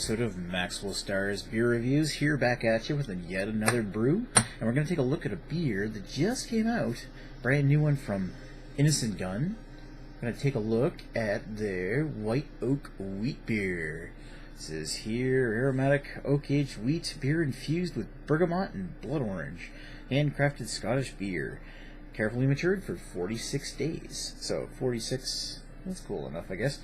episode of Maxwell Starr's Beer Reviews, here back at you with yet another brew. And we're going to take a look at a beer that just came out, brand new one from Innis Gunn. We're going to take a look at their White Oak Wheat Beer. It says here, aromatic oak-aged wheat beer infused with bergamot and blood orange. Handcrafted Scottish beer. Carefully matured for 46 days. So, 46, that's cool enough, I guess.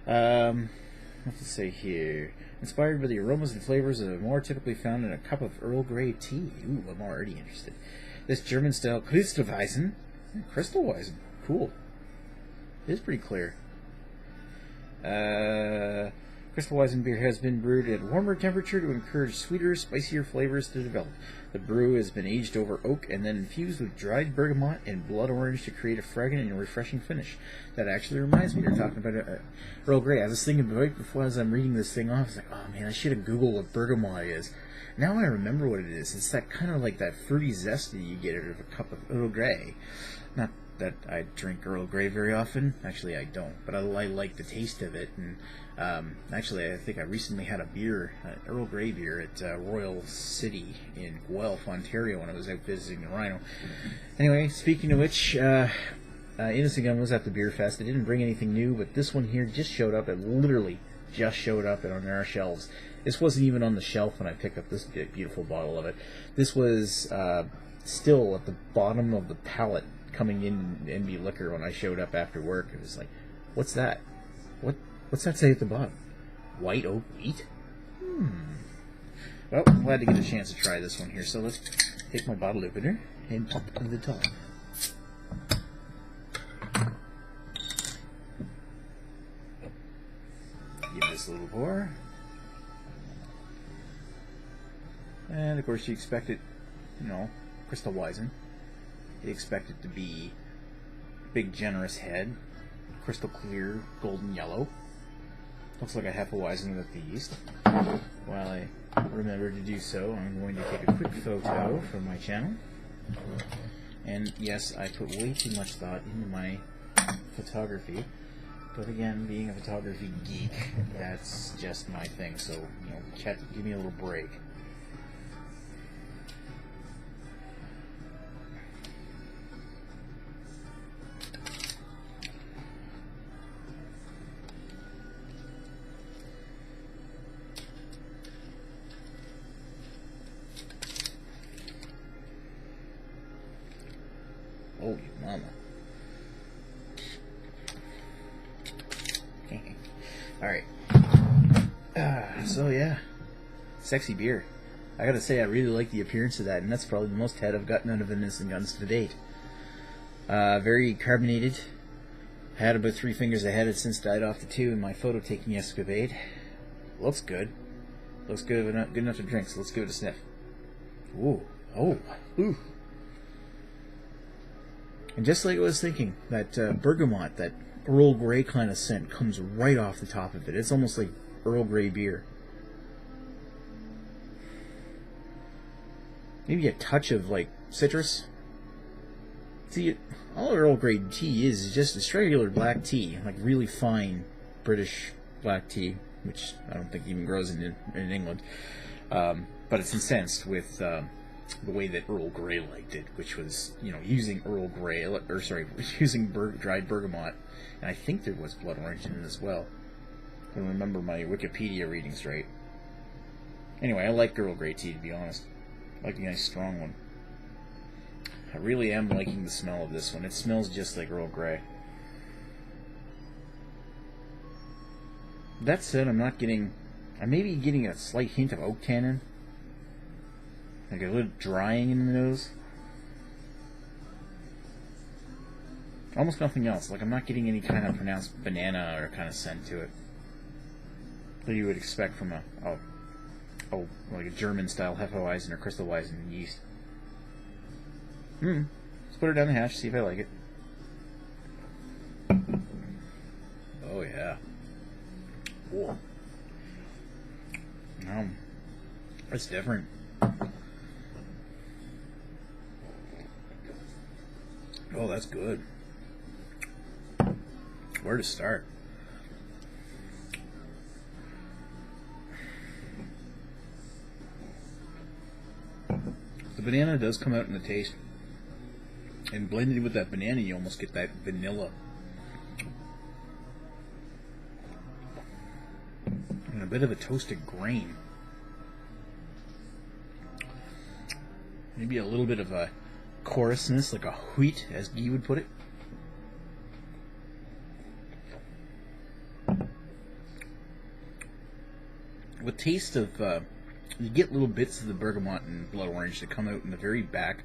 What to say here? Inspired by the aromas and flavors that are more typically found in a cup of Earl Grey tea. Ooh, I'm already interested. This German-style Crystalweisen. Cool. It is pretty clear. Crystalweisen beer has been brewed at warmer temperature to encourage sweeter, spicier flavors to develop. The brew has been aged over oak and then infused with dried bergamot and blood orange to create a fragrant and refreshing finish. That actually reminds me, they're talking about Earl Grey. I was thinking right before as I'm reading this thing off, I was like, oh man, I should have Googled what bergamot is. Now I remember what it is. It's that kind of like that fruity zest that you get out of a cup of Earl Grey. Not that I drink Earl Grey very often. Actually, I don't. But I like the taste of it. And actually, I think I recently had a beer, an Earl Grey beer, at Royal City in Guelph, Ontario, when I was out visiting the Rhino. Anyway, speaking of which, Innis Gunn was at the Beerfest. It didn't bring anything new, but this one here just showed up. It literally just showed up on our shelves. This wasn't even on the shelf when I picked up this beautiful bottle of it. This was still at the bottom of the pallet coming in NB Liquor when I showed up after work. It was like, what's that? What's that say at the bottom? White oak wheat? Well, I'm glad to get a chance to try this one here. So let's take my bottle opener and pop it to the top. Give this a little pour. And of course you expect it, Crystalweisen. You expect it to be big, generous head, crystal clear, golden yellow. Looks like a Hefeweizen with the yeast. While I remember to do so, I'm going to take a quick photo from my channel. And yes, I put way too much thought into my photography. But again, being a photography geek, that's just my thing. So, give me a little break. Oh, you mama. Alright. So yeah. Sexy beer. I gotta say, I really like the appearance of that, and that's probably the most head I've gotten out of Innis Gunn's to date. Very carbonated. Had about 3 fingers ahead, it since died off to 2 in my photo taking escapade. Looks good. Looks good enough to drink, so let's give it a sniff. Ooh. Oh. Ooh. And just like I was thinking, that bergamot, that Earl Grey kind of scent comes right off the top of it. It's almost like Earl Grey beer. Maybe a touch of, citrus. See, all Earl Grey tea is just a regular black tea, like really fine British black tea, which I don't think even grows in England. But it's incensed with the way that Earl Grey liked it, which was, using Earl Grey, using dried bergamot, and I think there was blood orange in it as well. I don't remember my Wikipedia readings right. Anyway, I like Earl Grey tea, to be honest. I like a nice strong one. I really am liking the smell of this one. It smells just like Earl Grey. That said, I'm maybe getting a slight hint of oak tannin. Like a little drying in the nose. Almost nothing else. Like, I'm not getting any kind of pronounced banana or kind of scent to it that you would expect from like a German-style Hefeweizen or Crystalweisen yeast. Let's put her down the hatch, see if I like it. Oh, yeah. Whoa. That's different. Oh, that's good. Where to start? The banana does come out in the taste. And blended with that banana, you almost get that vanilla. And a bit of a toasted grain. Maybe a little bit of a coarseness, like a wheat, as Guy would put it. With taste of, you get little bits of the bergamot and blood orange that come out in the very back.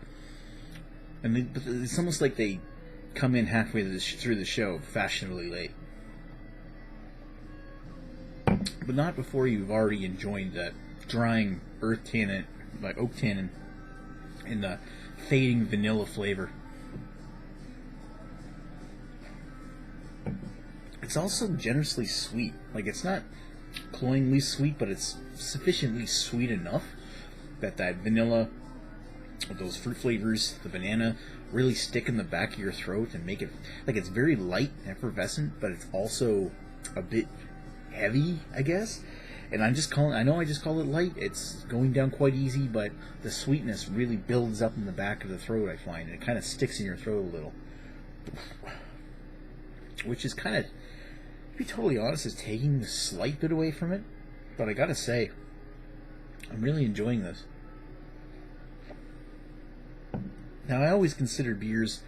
And it's almost like they come in halfway through the show, fashionably late. But not before you've already enjoyed that drying earth tannin, like oak tannin, and the fading vanilla flavor. It's also generously sweet. Like, it's not cloyingly sweet, but it's sufficiently sweet enough that vanilla, those fruit flavors, the banana, really stick in the back of your throat and make it, like, it's very light and effervescent, but it's also a bit heavy, I guess. And I know I just call it light. It's going down quite easy, but the sweetness really builds up in the back of the throat, I find. And it kind of sticks in your throat a little. Which is kind of, to be totally honest, is taking the slight bit away from it. But I gotta say, I'm really enjoying this. Now, I always consider beers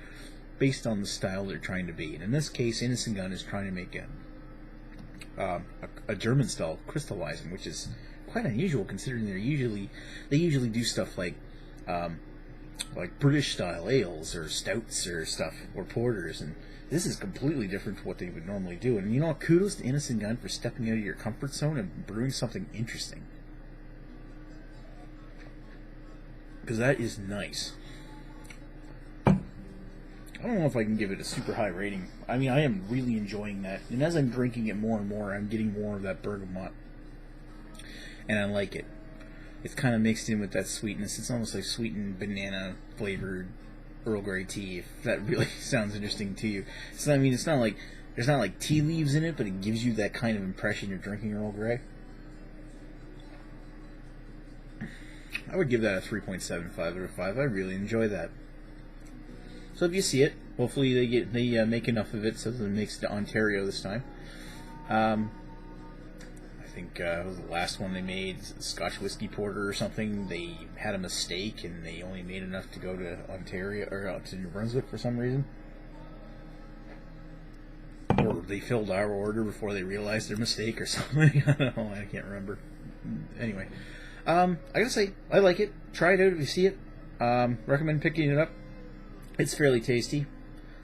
based on the style they're trying to be. And in this case, Innis Gunn is trying to make a German style crystallizing, which is quite unusual considering they usually do stuff like British style ales or stouts or stuff, or porters, and this is completely different from what they would normally do. And you know what, kudos to Innis Gunn for stepping out of your comfort zone and brewing something interesting, because that is nice. I don't know if I can give it a super high rating. I mean, I am really enjoying that. And as I'm drinking it more and more, I'm getting more of that bergamot. And I like it. It's kind of mixed in with that sweetness. It's almost like sweetened banana flavored Earl Grey tea, if that really sounds interesting to you. So, I mean, it's not like, there's not like tea leaves in it, but it gives you that kind of impression you're drinking Earl Grey. I would give that a 3.75 out of 5. I really enjoy that. So if you see it, hopefully they make enough of it so that it makes it to Ontario this time. I think the last one they made, Scotch Whiskey Porter or something, they had a mistake and they only made enough to go to Ontario or to New Brunswick for some reason. Or they filled our order before they realized their mistake or something. I don't know, I can't remember. Anyway, I gotta say, I like it. Try it out if you see it. Recommend picking it up. It's fairly tasty.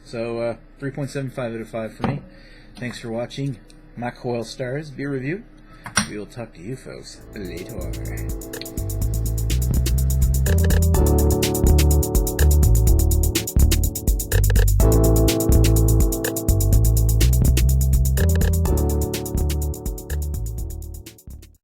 So, 3.75 out of 5 for me. Thanks for watching Maxwell Starr's beer review. We will talk to you folks later.